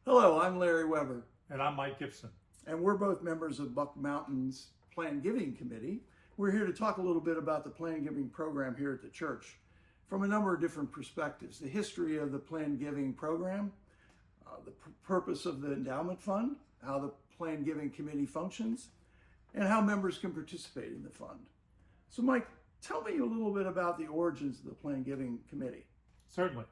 Hello, I'm Larry Weber, And I'm Mike Gibson. and we're both members of Buck Mountain's Plan Giving Committee. We're here to talk a little bit about the Plan Giving program here at the church from a number of different perspectives. The history of the Plan Giving program, the purpose of the Endowment Fund, how the Plan Giving Committee functions, and how members can participate in the fund. So Mike, tell me a little bit about the origins of the Plan Giving Committee. Certainly.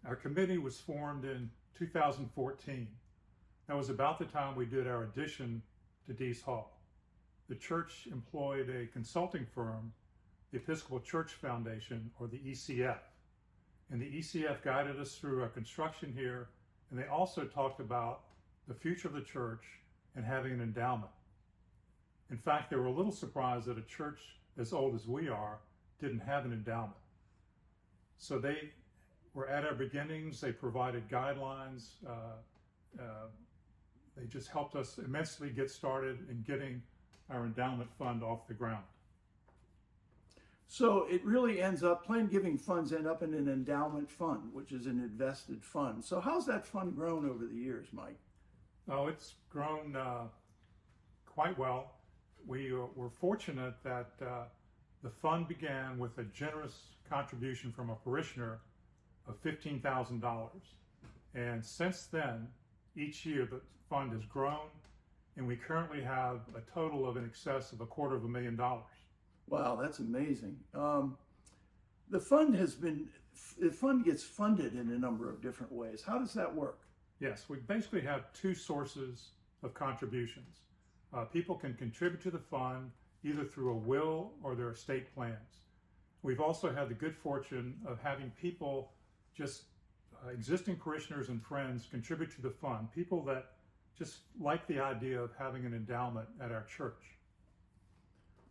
Our committee was formed in 2014. That was about the time we did our addition to Dease Hall. The church employed a consulting firm, the Episcopal Church Foundation, or the ECF. And the ECF guided us through our construction here, and they also talked about the future of the church and having an endowment. In fact, they were a little surprised that a church as old as we are didn't have an endowment. So they were at our beginnings. They provided guidelines. They just helped us immensely get started in getting our endowment fund off the ground. So it really ends up, Plan Giving funds end up in an endowment fund, which is an invested fund. So how's that fund grown over the years, Mike? Oh, it's grown quite well. We were fortunate that the fund began with a generous contribution from a parishioner of $15,000. And since then, each year the fund has grown, and we currently have a total of in excess of $250,000. Wow, that's amazing. The fund gets funded in a number of different ways. How does that work? Yes, we basically have two sources of contributions. People can contribute to the fund either through a will or their estate plans. We've also had the good fortune of having people, just existing parishioners and friends, contribute to the fund, people that just like the idea of having an endowment at our church.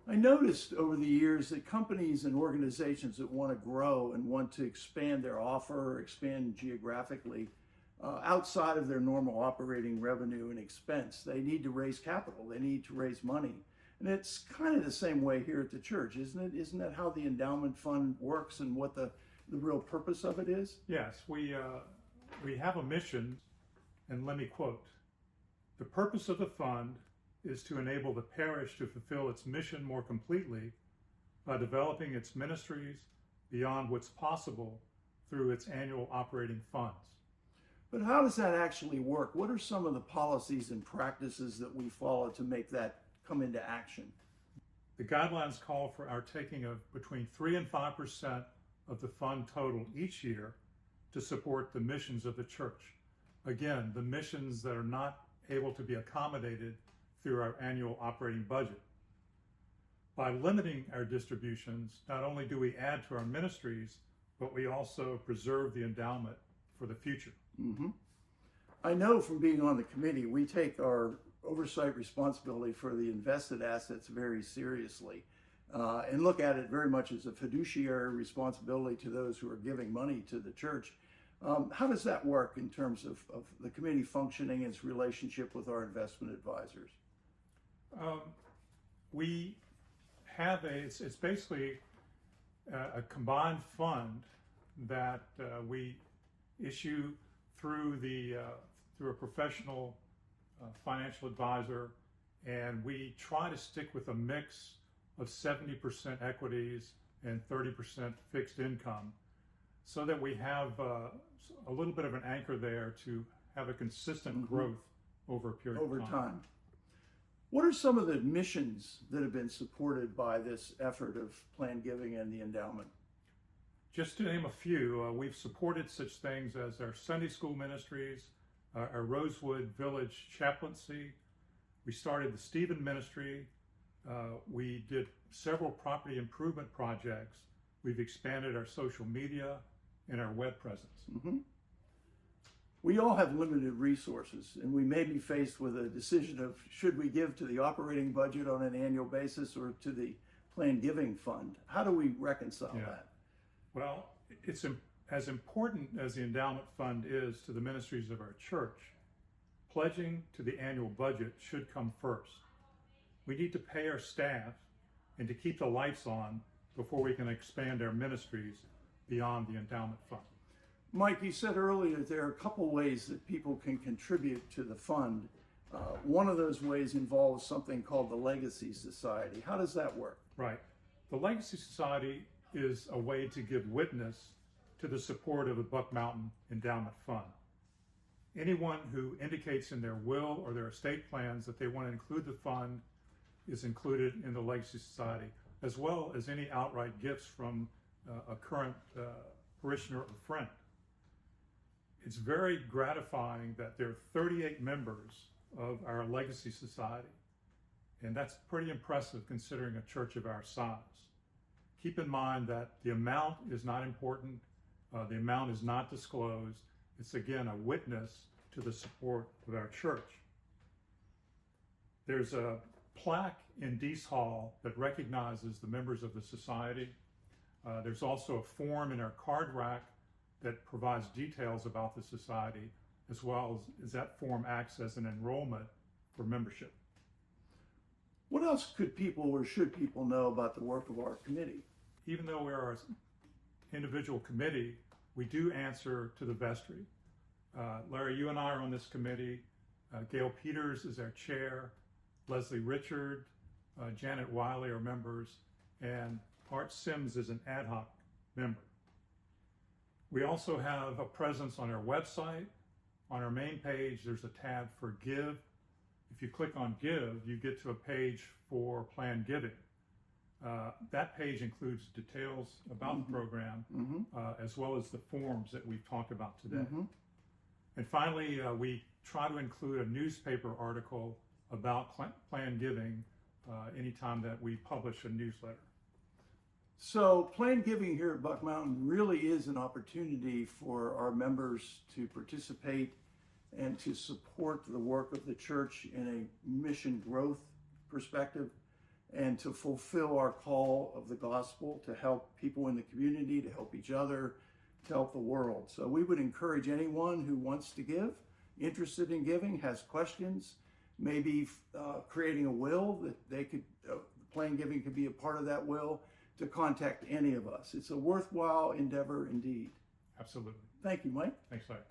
I noticed over the years that companies and organizations that want to grow and want to expand their offer or expand geographically outside of their normal operating revenue and expense, they need to raise capital, they need to raise money. And it's kind of the same way here at the church, isn't it? Isn't that how the endowment fund works and what the real purpose of it is? Yes, we have a mission, and let me quote: "The purpose of the fund is to enable the parish to fulfill its mission more completely by developing its ministries beyond what's possible through its annual operating funds." But how does that actually work? What are some of the policies and practices that we follow to make that come into action? The guidelines call for our taking of between 3 and 5% of the fund total each year to support the missions of the church. Again, the missions that are not able to be accommodated through our annual operating budget. By limiting our distributions, not only do we add to our ministries, but we also preserve the endowment for the future. Mm-hmm. I know from being on the committee, we take our oversight responsibility for the invested assets very seriously and look at it very much as a fiduciary responsibility to those who are giving money to the church. How does that work in terms of the committee functioning, its relationship with our investment advisors? We have it's basically a combined fund that we issue through a professional financial advisor, and we try to stick with a mix of 70% equities and 30% fixed income, so that we have a little bit of an anchor there to have a consistent growth over a period of time. What are some of the missions that have been supported by this effort of Plan Giving and the endowment? Just to name a few, we've supported such things as our Sunday school ministries, our Rosewood Village chaplaincy. We started the Stephen Ministry. We did several property improvement projects. We've expanded our social media and our web presence. Mm-hmm. We all have limited resources, and we may be faced with a decision of should we give to the operating budget on an annual basis or to the Plan Giving fund. How do we reconcile that? Well, it's as important as the endowment fund is to the ministries of our church. Pledging to the annual budget should come first. We need to pay our staff and to keep the lights on before we can expand our ministries beyond the endowment fund. Mike, you said earlier there are a couple ways that people can contribute to the fund. One of those ways involves something called the Legacy Society. How does that work? Right. The Legacy Society is a way to give witness to the support of the Buck Mountain Endowment Fund. Anyone who indicates in their will or their estate plans that they want to include the fund is included in the Legacy Society, as well as any outright gifts from a current parishioner or friend. It's very gratifying that there are 38 members of our Legacy Society, and that's pretty impressive considering a church of our size. Keep in mind that the amount is not important, the amount is not disclosed. It's again a witness to the support of our church. There's a plaque in Dease Hall that recognizes the members of the society. There's also a form in our card rack that provides details about the society, as well as that form acts as an enrollment for membership. What else could people or should people know about the work of our committee? Even though we're an individual committee, we do answer to the vestry. Larry, you and I are on this committee. Gail Peters is our chair. Leslie Richard, Janet Wiley are members, and Art Sims is an ad hoc member. We also have a presence on our website. On our main page, there's a tab for Give. If you click on Give, you get to a page for planned giving. That page includes details about the program, as well as the forms that we've talked about today. And finally, we try to include a newspaper article about planned giving anytime that we publish a newsletter. So planned giving here at Buck Mountain really is an opportunity for our members to participate and to support the work of the church in a mission growth perspective, and to fulfill our call of the gospel to help people in the community, to help each other, to help the world. So we would encourage anyone who wants to give, interested in giving, has questions, maybe creating a will that they could, planned giving could be a part of that will, to contact any of us. It's a worthwhile endeavor indeed. Absolutely. Thank you, Mike. Thanks, Larry.